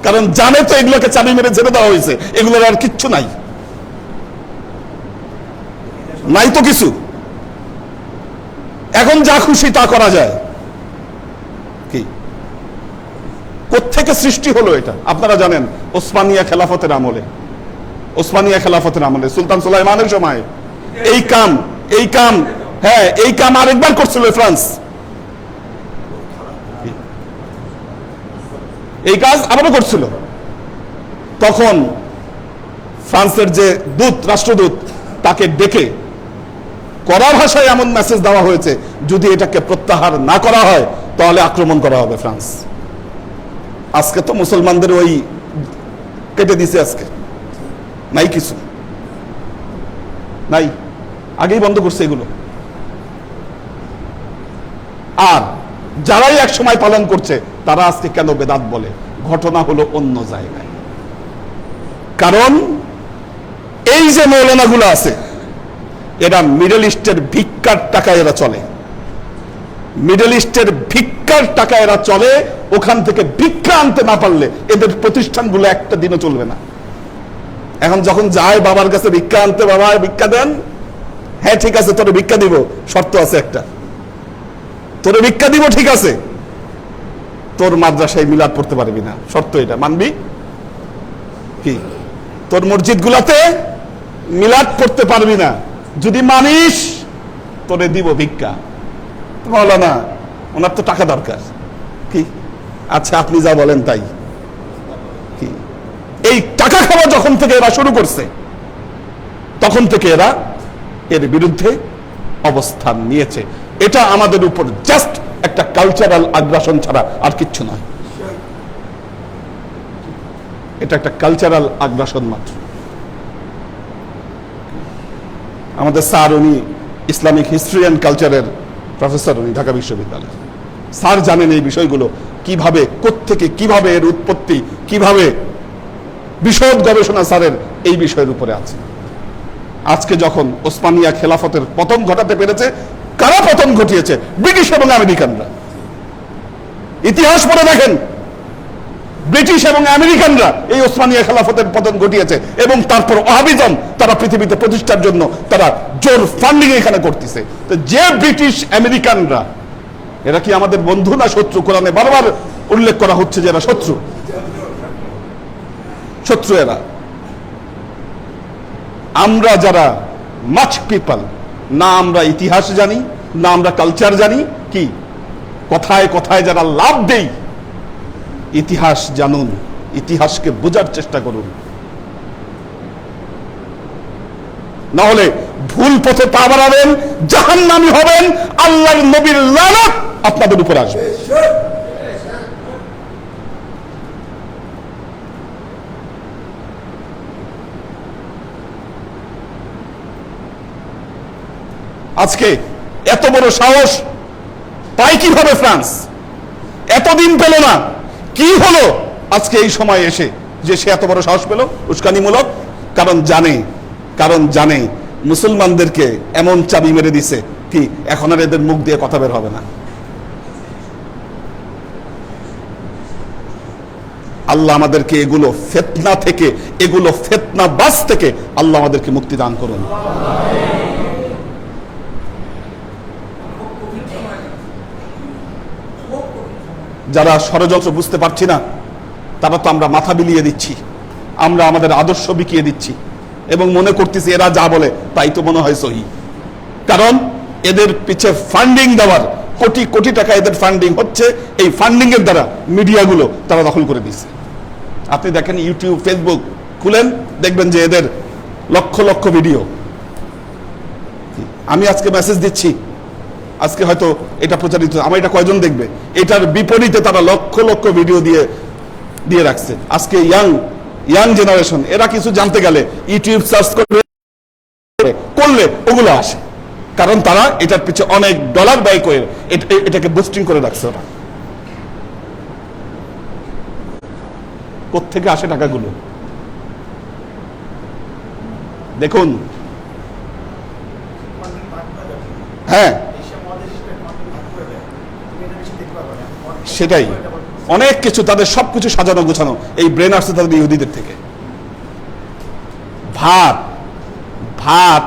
Speaker 3: কারণ জানে তো এগুলোকে চাবি মেরে ছেড়ে দেওয়া হয়েছে, এগুলোর আর কিচ্ছু নাই, নাই তো কিছু। এখন যা খুশি তা করা যায়। কি কোত্থেকে সৃষ্টি হলো এটা? আপনারা জানেন ওসমানিয়া খেলাফতের আমলে সুলতান সুলাইমানের সময় এই কাম আরেকবার করছিল ফ্রান্স। এই কাজ আবারও করছিল। তখন ফ্রান্সের যে রাষ্ট্রদূত, তাকে ডেকে কড়া ভাষায় এমন মেসেজ দেওয়া হয়েছে, যদি এটাকে প্রত্যাহার না করা হয় তাহলে আক্রমণ করা হবে ফ্রান্স। আজকে তো মুসলমানদের ওই কেটে দিছে, আজকে নাই কিছু, নাই, আগেই বন্ধ করছে এগুলো। আর যারাই এক সময় পালন করছে তারা আজকে কেন বেদাত বলে? ঘটনা হলো অন্য জায়গায়। কারণ এই যে মৌলানাগুলো আছে, এরা মিডল ইস্টের ভিক্ষার টাকায় এরা চলে, মিডল ইস্টের ভিক্ষার টাকা এরা চলে। ওখান থেকে ভিক্ষা আনতে না পারলে এদের প্রতিষ্ঠানগুলো একটা দিনও চলবে না। এখন যখন যায় বাবার কাছে ভিক্ষা আনতে, বাবা ভিক্ষা দেন, হ্যাঁ ঠিক আছে তোরে ভিক্ষা দিব, শর্ত আছে একটা, তোরে ভিক্ষা দিব ঠিক আছে, তোর মাদ্রাসায় মিলাদ পড়তে পারবি না, শর্ত এটা, মানবি? কি তোর মসজিদ গুলাতে মিলাদ পড়তে পারবি না, যদি মানিস তোরে দিব ভিক্ষা। মাওলানা ওনার তো টাকা দরকার, কি আচ্ছা আপনি যা বলেন তাই। কি এই টাকা খাওয়া যখন থেকে এরা শুরু করছে, তখন থেকে এরা এর বিরুদ্ধে অবস্থান নিয়েছে। এটা আমাদের উপর জাস্ট একটা কালচারাল আগ্রাসন ছাড়া আর কিচ্ছু নয়। এটা একটা কালচারাল আগ্রাসন মাত্র। আমাদের স্যার, উনি ইসলামিক হিস্ট্রি অ্যান্ড কালচারের প্রফেসর, উনি ঢাকা বিশ্ববিদ্যালয়। স্যার জানেন এই বিষয়গুলো কিভাবে, কোত্থেকে, কিভাবে এর উৎপত্তি, কিভাবে বিশদ গবেষণা স্যারের এই বিষয়ের উপরে আছে।
Speaker 2: আজকে যখন ওসমানিয়া খেলাফতের পতন ঘটাতে পেরেছে, কারা পতন ঘটিয়েছে? ব্রিটিশ এবং আমেরিকানরা। ইতিহাস পড়ে দেখেন, ব্রিটিশ এবং আমেরিকানরা এই ওসমানিয়া খেলাফতের পতন ঘটিয়েছে, এবং তারপর ওয়াহাবিজম তারা পৃথিবীতে প্রতিষ্ঠার জন্য তারা জোর ফান্ডিং এখানে করতেছে। তো যে ব্রিটিশ আমেরিকানরা, এরা কি আমাদের বন্ধু না শত্রু? কোরআনে বারবার উল্লেখ করা হচ্ছে যে এরা শত্রু, শত্রু এরা। আমরা যারা মাচ পিপল, না আমরা ইতিহাস জানি, না আমরা কালচার জানি, কি কথায় কথায় যারা লাভ দেই, ইতিহাস জানুন, ইতিহাসকে বোঝার চেষ্টা করুন, না হলে ভুল পথে পা বাড়াবেন, জাহান্নামী হবেন, আল্লাহর নবীর লানত আপনাদের উপর আসবে। আজকে এত বড় সাহস পায় কিভাবে ফ্রান্স? এতদিন পেল না, কি হলো আজকে এই সময় এসে যে সে এত বড় সাহস পেল? উস্কানিমূলক। কারণ জানে মুসলমানদেরকে এমন চাবি মেরে দিছে কি এখন আর এদের মুখ দিয়ে কথা বের হবে না। আল্লাহ আমাদেরকে এগুলো ফিতনা থেকে, এগুলো ফিতনাবাজ থেকে আল্লাহ আমাদেরকে মুক্তি দান করুন। যারা ষড়যন্ত্র বুঝতে পারছি না, তারা তো আমরা মাথা বিলিয়ে দিচ্ছি, আমরা আমাদের আদর্শ বিকিয়ে দিচ্ছি এবং মনে করতেছি এরা যা বলে তাই তো মনে হয় সহি। কারণ এদের পিছে ফান্ডিং দেওয়ার কোটি কোটি টাকা এদের ফান্ডিং হচ্ছে, এই ফান্ডিং এর দ্বারা মিডিয়াগুলো তারা দখল করে দিচ্ছে। আপনি দেখেন ইউটিউব, ফেসবুক খুলেন, দেখবেন যে এদের লক্ষ লক্ষ ভিডিও। আমি আজকে মেসেজ দিচ্ছি, আজকে হয়তো এটা প্রচারিত, আমার এটা কয়জন দেখবে, এটার বিপরীতে তারা লক্ষ লক্ষ ভিডিও দিয়ে রাখছে। আজকে ইয়াং জেনারেশন এরা কিছু জানতে গেলে ইউটিউব সার্চ করলে ওগুলো আসে, কারণ তারা এটার পিছনে অনেক ডলার ব্যয় করে এটাকে বুস্টিং করে রাখছে। ওরা কোত্থেকে আসে টাকাগুলো দেখুন। হ্যাঁ, সেটাই, অনেক কিছু তাদের সবকিছু সাজানো গোছানো। এই ব্রেন আসছে তাদের ইহুদিদের থেকে। ভাত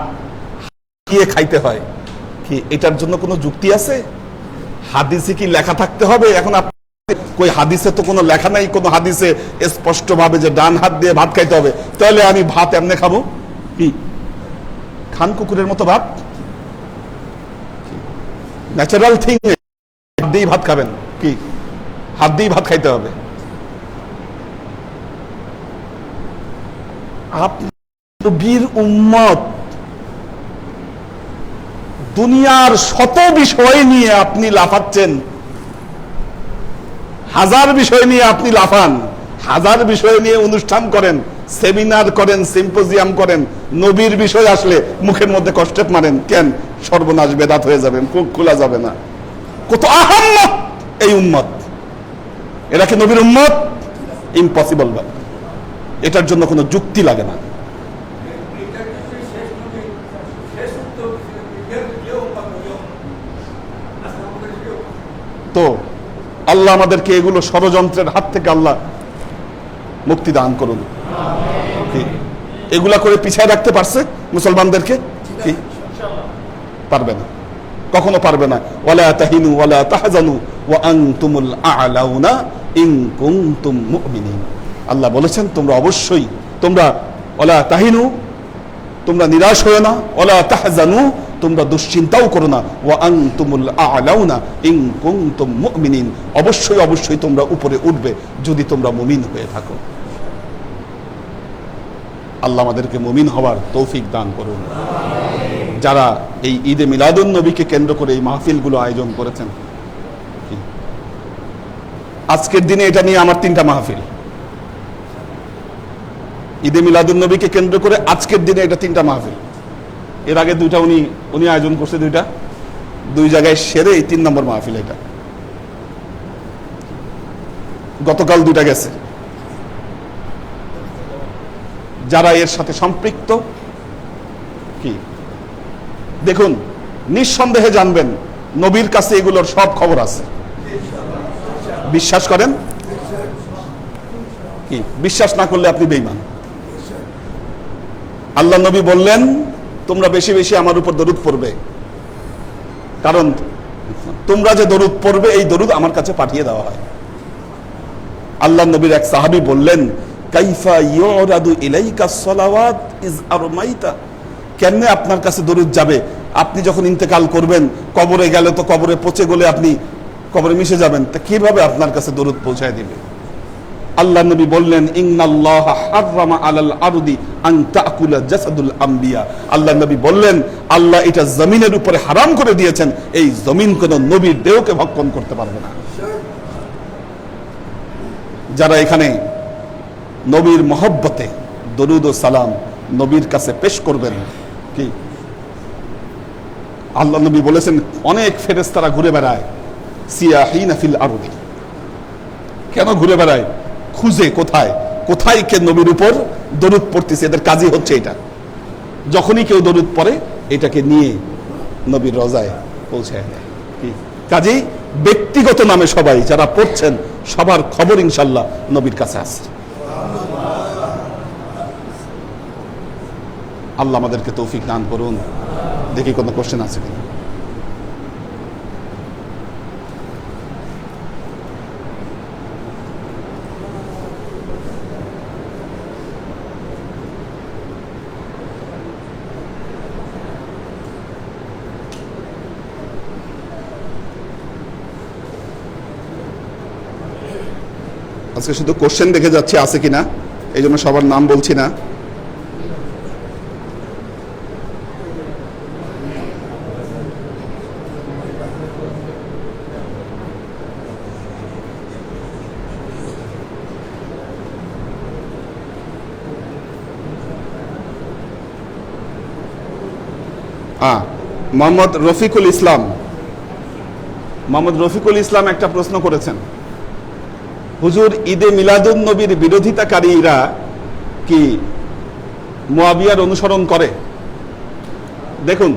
Speaker 2: দিয়ে খাইতে হয় কি এটার জন্য কোনো যুক্তি আছে? হাদিসে কি লেখা থাকতে হবে? এখন কই হাদিসে তো কোনো লেখা নাই, কোনো হাদিসে স্পষ্ট ভাবে যে ডান হাত দিয়ে ভাত খাইতে হবে। তাহলে আমি ভাত এমনি খাবো কি? খান কুকুরের মতো ভাত? ন্যাচারাল থিং, হাত দিয়ে ভাত খাবেন কি? হাত দিয়ে ভাত খাইতে হবে। আপনি নবীর উম্মত, দুনিয়ার শত বিষয় নিয়ে আপনি লাফাচ্ছেন, হাজার বিষয় নিয়ে আপনি লাফান, হাজার বিষয় নিয়ে অনুষ্ঠান করেন, সেমিনার করেন, সিম্পোজিয়াম করেন, নবীর বিষয় আসলে মুখের মধ্যে কষ্টেপ মারেন। কেন? সর্বনাশ, বেদাত হয়ে যাবেন, মুখ খোলা যাবে না। কত আহাম্মক এই উম্মত! এরা কি নবীর উম্মত? ইম্পসিবল ভাই, এটার জন্য কোনো যুক্তি লাগে না। তো আল্লাহ আমাদেরকে এগুলো ষড়যন্ত্রের হাত থেকে আল্লাহ মুক্তি দান করুন। এগুলা করে পিছায় রাখতে পারছে মুসলমানদেরকে? কি পারবে না, কখনো পারবে না। ওয়ালা তাহিনু ওয়ালা তাহজানু ওয়া আনতুমুল আ'লাউনা ইন কুনতুম মুমিনিন। আল্লাহ বলেছেন তোমরা অবশ্যই, তোমরা ওয়ালা তাহিনু, তোমরা নিরাশ হয়ো না, ওয়ালা তাহজানু, তোমরা দুশ্চিন্তাও করো না, ওয়া আনতুমুল আ'লাউনা ইন কুনতুম মুমিনিন, অবশ্যই অবশ্যই তোমরা উপরে উঠবে যদি তোমরা মুমিন হয়ে থাকো। আল্লাহ আমাদেরকে মুমিন হওয়ার তৌফিক দান করুন। যারা এই ঈদে মিলাদুন নবীকে কেন্দ্র করে এই মাহফিলগুলো আয়োজন করেছেন, আজকের দিনে এটা নিয়ে আমার 3টা মাহফিল। ঈদে মিলাদুন নবীকে কেন্দ্র করে আজকের দিনে এটা 3টা মাহফিল। এর আগে 2টা উনি আয়োজন করছে, 2 জায়গায় সেরে এই 3 নম্বর মাহফিল এটা। গতকাল 2টা গেছে। যারা এর সাথে সম্পৃক্ত কি দেখুন, নিঃসন্দেহে জানবেন নবীর কাছে এগুলোর সব খবর আছে। বিশ্বাস করেন? কি বিশ্বাস না করলে আপনি বেঈমান। আল্লাহ নবী বললেন তোমরা বেশি বেশি আমার উপর দরুদ পড়বে, কারণ তোমরা যে দরুদ পড়বে এই দরুদ আমার কাছে পাঠিয়ে দেওয়া হয়। আল্লাহ নবীর এক সাহাবী বললেন কাইফা ইউরাদু ইলাইকা সালাওয়াত ইজ আরমাইতা, কেমনে আপনার কাছে দরুদ যাবে? আপনি যখন ইন্তেকাল করবেন, কবরে গেলে তো কবরে পচে গলে আপনি কবরে মিশে যাবেন, তা কিভাবে আপনার কাছে দরুদ পৌঁছায় দিবে? আল্লাহ নবী বললেন ইন্নাল্লাহা হাররামা আলাল আরদি আন তাকুলা জাসাদুল আম্বিয়া, আল্লাহ নবী বললেন আল্লাহ এটা জমিনের উপরে হারাম করে দিয়েছেন, এই জমিন কোন নবীর দেহকে ভক্ষণ করতে পারবে না। যারা এখানে নবীর মহব্বতে দরুদ ও সালাম নবীর কাছে পেশ করবেন, কি আল্লাহ নবী বলেছেন অনেক ফেরেশতারা ঘুরে বেড়ায় সিয়াহিনা ফিল আরদি। কেন ঘুরে বেড়ায়? খুঁজে কোথায় কোথায় কে নবীর উপর দরুদ পড়তেছে, এদের কাজই হচ্ছে এটা। যখনই কেউ দরুদ পড়ে এটাকে নিয়ে নবীর রওজায় পৌঁছায় দেয়। কি কাজেই ব্যক্তিগত নামে সবাই যারা পড়ছেন সবার খবর ইনশাল্লাহ নবীর কাছে আছে। আল্লাহ আমাদেরকে তৌফিক দান করুন। দেখি কোনো কোশ্চেন আছে কিনা। আজকে শুধু কোশ্চেন দেখে যাচ্ছি আছে কিনা, এই জন্য সবার নাম বলছি না। মোহাম্মদ রফিকুল ইসলাম একটা প্রশ্ন করেছেন, হুজুর ঈদে মিলাদুন নবীর বিরোধিতাকারীরা কি মুয়াবিয়ার অনুসরণ করে? দেখুন,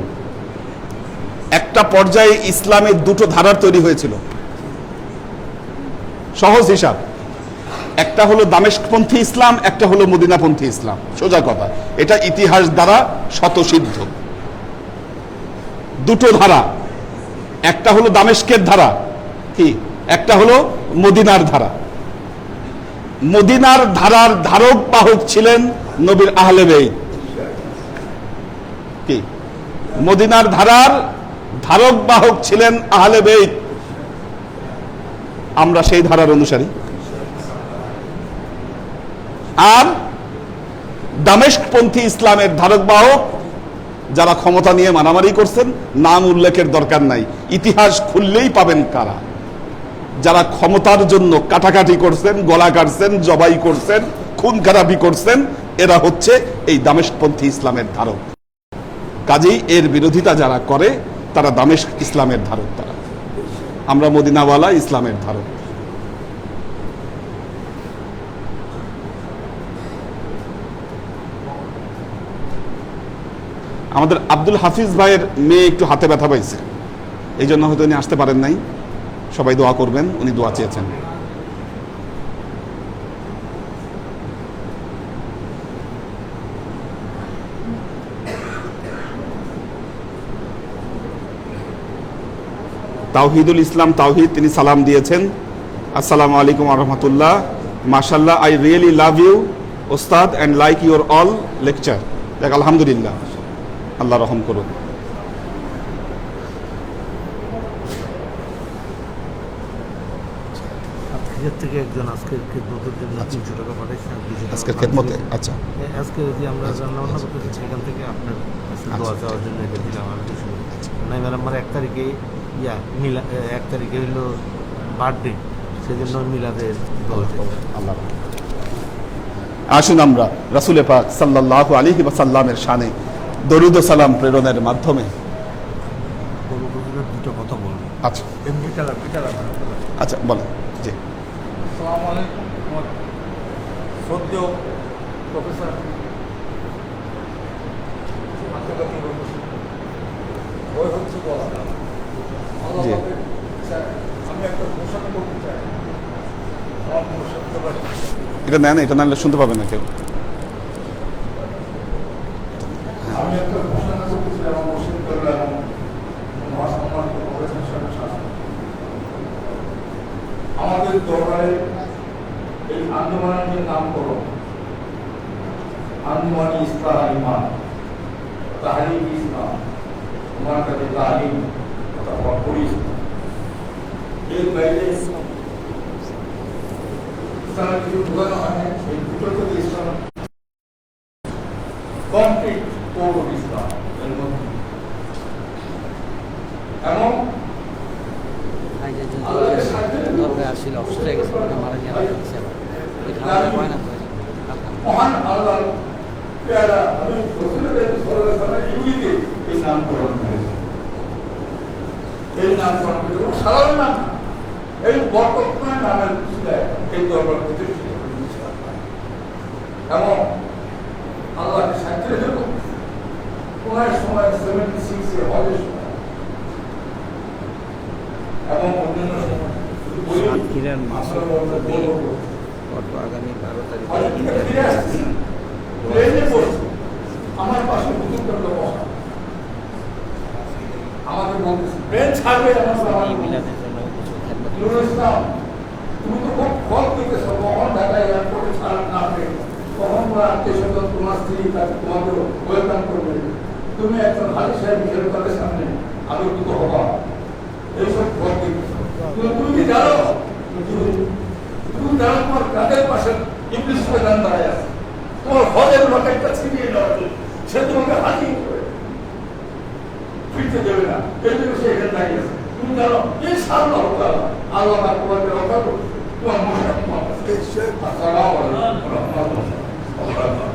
Speaker 2: একটা পর্যায়ে ইসলামের দুটো ধারার তৈরি হয়েছিল। সহজ হিসাব, একটা হলো দামেস্কপন্থী ইসলাম, একটা হলো মদিনাপন্থী ইসলাম। সোজা কথা, এটা ইতিহাস দ্বারা শতসিদ্ধ। দুটো ধারা, একটা হলো দামেস্কের ধারা, কি একটা হলো মদিনার ধারা। মদিনার ধারার ধারক বাহক ছিলেন নবীর আহলে বাইত। কি মদিনার ধারার ধারক বাহক ছিলেন আহলে বাইত। আমরা সেই ধারার অনুসারী। আর দামেস্কপন্থী ইসলামের ধারক বাহক যারা ক্ষমতা নিয়ে মারামারি করছেন, নাম উল্লেখের দরকার নাই, ইতিহাস খুললেই পাবেন কারা। যারা ক্ষমতার জন্য কাটাকাটি করছেন, গলা কাটছেন, জবাই করছেন, খুন খারাপি করছেন, এরা হচ্ছে এই দামেস্কপন্থী ইসলামের ধারক। কাজেই এর বিরোধিতা যারা করে তারা দামেস্ক ইসলামের ধারক। তারা, আমরা মদিনাওয়ালা ইসলামের ধারক। আমাদের আব্দুল হাফিজ ভাইয়ের মেয়ে একটু হাতে ব্যথা পাইছে, এই জন্য হয়তো উনি আসতে পারেন নাই। সবাই দোয়া করবেন, উনি দোয়া চেয়েছেন। তাওহিদুল ইসলাম তাওহিদ, তিনি সালাম দিয়েছেন, আসসালামু আলাইকুম ওয়া রাহমাতুল্লাহ, মাশাআল্লাহ, আই রিয়েলি লাভ ইউ ওস্তাদ and like your all lecture. দেখ, আলহামদুলিল্লাহ, আল্লাহ রহম করুন।
Speaker 4: থেকে একজন আজকের খেদমতের জন্য 300 টাকা পাঠাইছেন।
Speaker 2: আজকের খেদমতে, আচ্ছা,
Speaker 4: আজকে যদি আমরা রান্না বান্না করতেছি সেখান থেকে আপনার দোয়া চাওয়ার জন্য এটা দিলাম। আর কিছু নাই ম্যাডাম, আমার 1 তারিখে মিলা 1 তারিখে হইলো বার্থডে, সেজন্য মিলাদের দোয়া চাই।
Speaker 2: আল্লাহ। আসুন আমরা রাসূলে পাক সাল্লাল্লাহু আলাইহি ওয়াসাল্লামের শানে দরুদ ও সালাম প্রেরণের মাধ্যমে
Speaker 4: দুটো কথা বলবো।
Speaker 2: আচ্ছা আচ্ছা, বলেন। জি,
Speaker 5: আসসালামু আলাইকুম। সদ্য প্রফেসর আত্মঘাতী রোগ ভয় হচ্ছে বলা আল্লাহ
Speaker 2: জি।
Speaker 5: পাকের ইচ্ছায় আমি একটা ঘোষণা করতে চাই আমার কোনো সত্যবাদী
Speaker 2: এটা নেন, এটা না নিলে শুনতে পাবে না কেউ।
Speaker 5: আমি একটা ঘোষণা করতে চাই আমার মুসলিম করলে এবং মহাসম্মানিত প্রফেসর সাহেবের সামনে আমাদের দরবারে এই আঞ্জুমানের নামকরণ আঞ্জুমানি ইসলাম ইমান তাহরিক ইসলাম তোমার কাছে তালিম অথবা পড়ি এর বাইরে ইসলামের কিছু বোঝানো হয় না এই দুটো থেকে ইসলাম কমপ্লিট কোর অফ ইসলাম এর মধ্যে এবং আল্লাহর সাথে
Speaker 6: দরকার আসছিল অবসর হয়ে গেছে মারা গিয়ে
Speaker 5: মহান আল্লাহ পেয়ারা আমি রসুলের সাল্লাল্লাহু ইউনিতে এই নামকরণ করেছি এই নামকরণ করেছি সাধারণ নাম এই বর্তমান নামের ছিলেন এই দরবার প্রতিষ্ঠিত এবং আল্লাহকে সাক্ষী রেখে ওনার সময় 76 এ হজের সময় এবং অন্যান্য সময়
Speaker 6: সাতক্ষীরার
Speaker 5: আসলে বলবো
Speaker 6: আগামী 12 তারিখ
Speaker 5: হজের থেকে ফিরে আসছি প্লেনে বসছি আমার পাশে হুজুর করলো বসা আমাকে বলতেছে প্লেন ছাড়বে আমার সামনে
Speaker 6: মিলাদের জন্য কিছু খেদমত
Speaker 5: নুরুল ইসলাম তুমি তো খুব ফল দিতেছ কখন ঢাকায় এয়ারপোর্টে ছাড় না পেয়ে কখন তোমার আত্মীয় স্বজন তোমার স্ত্রী তাকে তোমাকে ওয়েলকাম করবে তুমি একজন হাজি সাহেব হিসেবে তাদের সামনে আলোকিত হবা এইসব ফল দিতেছ তুমি কি জানো তুমি জানো তোমার কাঁধের পাশে ইবলিস শয়তান দাঁড়ায় আছে তোমার হজের লকেটটা ছিনিয়ে নেওয়ার জন্য সে তোমাকে হাজি করে ফিরতে দেবে না এই জন্য সে এখানে দাঁড়িয়ে আছে তুমি জানো এই সামনে হতো আল্লাহ তোমাকে রক্ষা করবে তোমার মনে তোমার কাছে আসসালামু আলাইকুম ওয়া রাহমাতুল্লাহি ওয়া বারাকাতুহু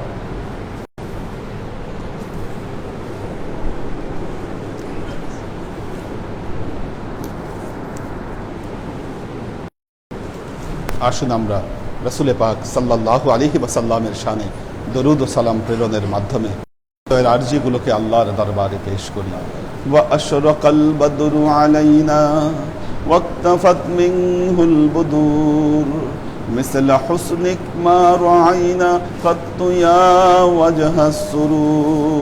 Speaker 2: আসুন আমরা রাসূলে পাক সাল্লাল্লাহু আলাইহি ওয়াসাল্লামের শানে দরুদ ও সালাম প্রেরণের মাধ্যমে এর আরজিগুলোকে আল্লাহর দরবারে পেশ করি। ওয়া আশরাকাল বদরু আলাইনা ওয়াক্তাফাত মিনহুল বুদুর مثل حسنك ما رعينا قط يا وجه السرور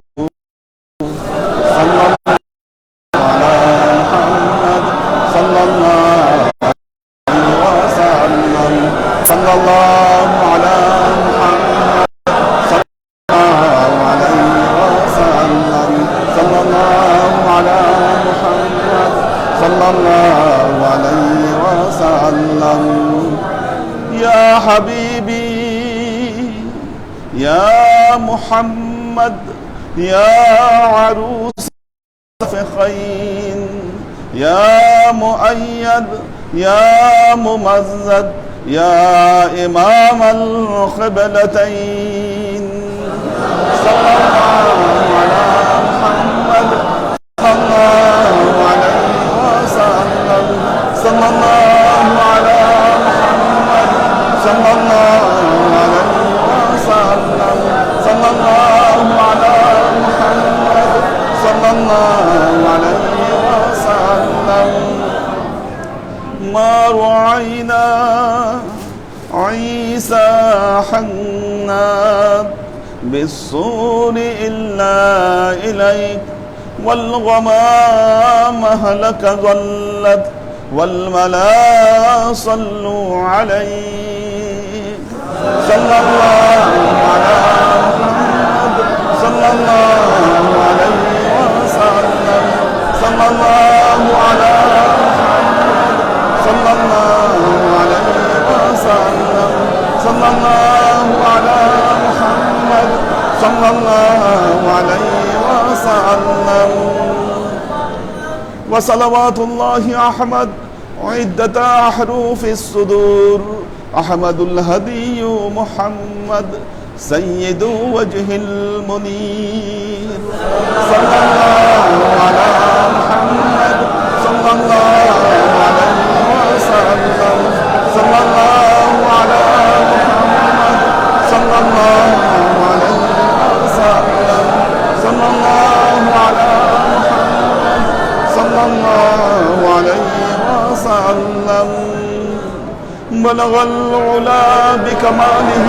Speaker 2: صلى الله على محمد صلى الله وسلم صلى الله على محمد صلى الله عليه وسلم صلى الله على محمد صلى الله عليه وسلم يا حبيبي يا محمد يا عروس فخين يا مؤيد يا ممزد يا إمام القبلتين صلى الله على محمد صلى الله عليه وسلم صلى الله على محمد صلى الله عليه وسلم صلى الله على محمد صلى الله عليه وسلم ما رعينا عيسى حناد بالصور إلا إليك والغمام هلك ظلت والملا صلوا عليه صلى الله على محمد صلى الله عليه وسلم صلى الله على محمد صلى الله عليه وسلم صلى الله على محمد صلى الله عليه وسلم وصلوات الله أحمد عدة أحرف الصدور أحمد الهدي محمد سيد وجه المنير صلى الله على محمد صلى الله عليه وسلم صلى الله على محمد صلى الله عليه وسلم صلى الله
Speaker 3: بلغ العلا بكماله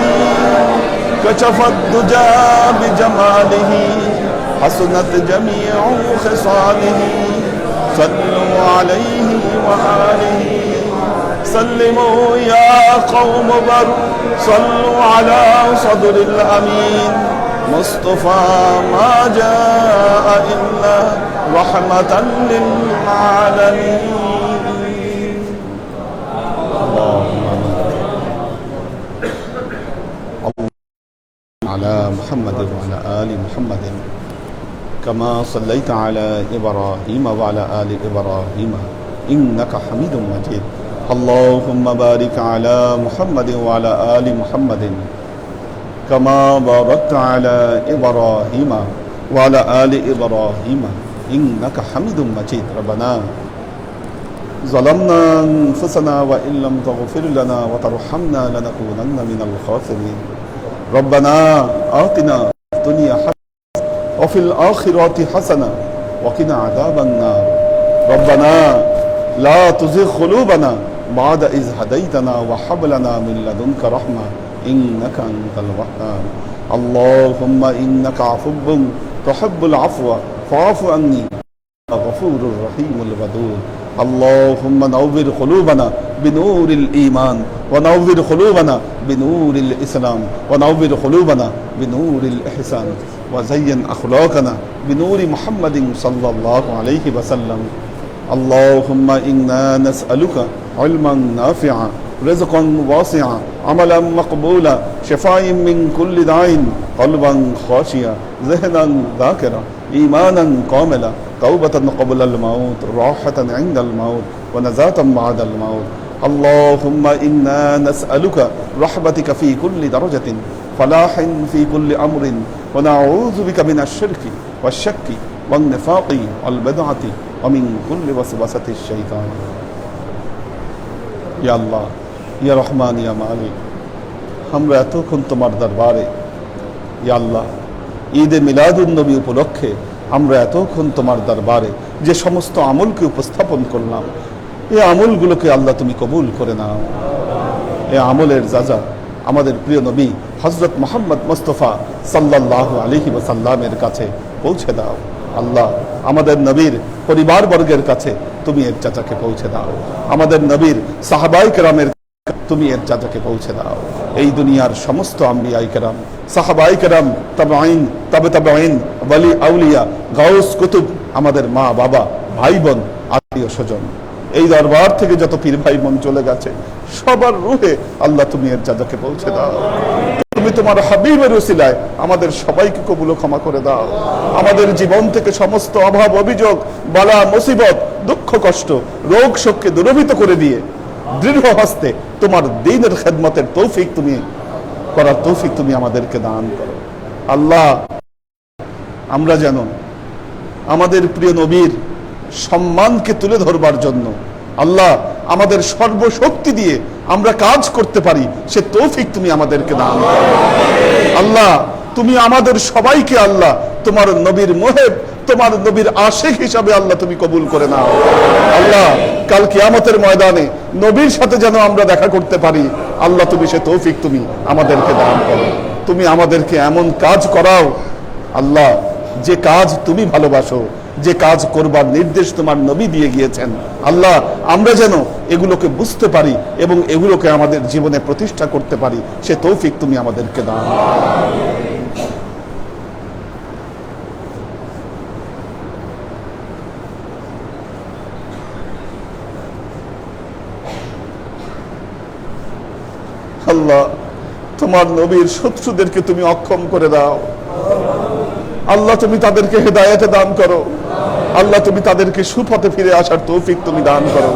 Speaker 3: كشف الدجى بجماله حسنت جميع خصاله صلوا عليه وآله سلموا يا قوم بر صلوا على صدر الأمين مصطفى ما جاء إلا رحمة للعالمين على محمد وعلى آل محمد كما صليت على إبراهيم وعلى آل إبراهيم إنك حميد مجيد اللهم بارك على محمد وعلى آل محمد كما باركت على إبراهيم وعلى آل إبراهيم إنك حميد مجيد ربنا ظلمنا أنفسنا وإن لم تغفر لنا وترحمنا لنكونن من الخاسرين ربنا آتنا في الدنيا حسنة وفي الآخرة حسنة وقنا عذاب النار ربنا لا تزغ قلوبنا بعد إذ هديتنا وهب لنا من لدنك رحمة إنك أنت الوهاب اللهم إنك عفو تحب العفو فاعف عني غفور رحيم الودود اللهم نور قلوبنا بنور الإيمان ونور قلوبنا بنور الإسلام ونور قلوبنا بنور الإحسان وزين أخلاقنا بنور محمد صلى الله عليه وسلم اللهم إنا نسألك علما نافعا رزقا واسعا عملا مقبولا شفاء من كل داء قلبا خاشيا ذهنا ذاكرا إيمانا كاملا توبة قبل الموت راحة عند الموت ونزاة بعد الموت اللهم إنا نسألك رحمتك في كل درجة فلاح في كل أمر ونعوذ بك من الشرك والشك والنفاق والبدعة ومن كل وسوسة الشيطان يا الله يا رحمن يا مالك আমরা এতক্ষণ তোমার দরবারে ইয়া আল্লাহ ঈদে মিলাদুন নবী উপলক্ষে আমরা এতক্ষণ তোমার দরবারে যে সমস্ত আমলকে উপস্থাপন করলাম এই আমলগুলোকে আল্লাহ তুমি কবুল করে নাও এই আমলের যাজা আমাদের প্রিয় নবী হযরত মুহাম্মদ মুস্তাফা সাল্লাল্লাহু আলাইহি ওয়াসাল্লামের কাছে পৌঁছে দাও আল্লাহ আমাদের নবীর পরিবারবর্গের কাছে তুমি এর চাচাকে পৌঁছে দাও আমাদের নবীর সাহাবায়ে কেরামের তুমি এর চাচাকে পৌঁছে দাও এই দুনিয়ার সমস্ত আম্বিয়ায়ে কেরাম সাহাবায়ে কেরাম তাবেঈন তাবেঈন ওয়ালি আউলিয়া গাউস কুতুব আমাদের মা বাবা ভাই বোন আত্মীয় স্বজন এই দরবার থেকে যত পীর ভাই বোন চলে গেছে সবার রূহে আল্লাহ তুমি এর চাচাকে পৌঁছে দাও তুমি তোমার হাবিবের ওসিলায় আমাদের সবাইকে কবুল ও ক্ষমা করে দাও আমাদের জীবন থেকে সমস্ত অভাব অভিযোগ বালা মুসিবত দুঃখ কষ্ট রোগ শোককে দূরীভূত করে দিয়ে দৃঢ় হস্তে তোমার দ্বীনের খেদমতের তৌফিক তুমি করার তৌফিক তুমি আমাদেরকে দান করো আল্লাহ আমরা যেন আমাদের প্রিয় নবীর সম্মানকে তুলে ধরবার জন্য আল্লাহ আমাদের সর্বশক্তি দিয়ে আমরা কাজ করতে পারি সে তৌফিক তুমি আমাদেরকে দান করো আল্লাহ তুমি আমাদের সবাইকে আল্লাহ তোমার নবীর মুহিব তোমার নবীর আশিক হিসাবে আল্লাহ তুমি কবুল করে নাও আল্লাহ কাল কিয়ামতের ময়দানে নবীর সাথে যেন আমরা দেখা করতে পারি আল্লাহ তুমি সে তৌফিক তুমি আমাদেরকে দান করো তুমি আমাদেরকে এমন কাজ করাও আল্লাহ যে কাজ তুমি ভালোবাসো যে কাজ করবার নির্দেশ তোমার নবী দিয়ে গিয়েছেন আল্লাহ আমরা যেন এগুলোকে বুঝতে পারি এবং এগুলোকে আমাদের জীবনে প্রতিষ্ঠা করতে পারি সে তৌফিক তুমি আমাদেরকে দাও আল্লাহ তোমার নবীর শত্রুদেরকে তুমি অক্ষম করে দাও আল্লাহ তুমি তাদেরকে হেদায়েতে দান করো আল্লাহ তুমি তাদেরকে সুপথে ফিরে আসার তৌফিক তুমি দান করো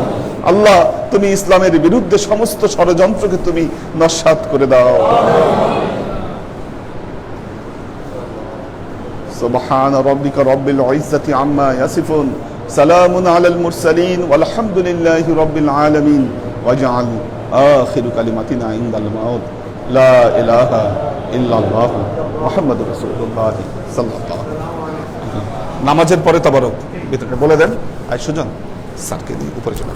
Speaker 3: আল্লাহ তুমি ইসলামের বিরুদ্ধে সমস্ত ষড়যন্ত্রকে তুমি নস্যাৎ করে দাও সুবহান রাব্বিকা রাব্বিল ইজ্জাতি আম্মা ইয়াসিফুন সালামুন আলাল মুরসালিন ওয়ালহামদুলিল্লাহি রাব্বিল আলামিন ওয়াজআল আখিরু কালিমাতিনা ইনদাল মাউত লা ইলাহা ইল্লাল্লাহু মুহাম্মাদুর রাসূলুল্লাহ সাল্লাল্লাহু আলাইহি নামাজের পরে তাবারক ভিতরে বলে দেন আর সুজন স্যারকে দিয়ে উপরে চলে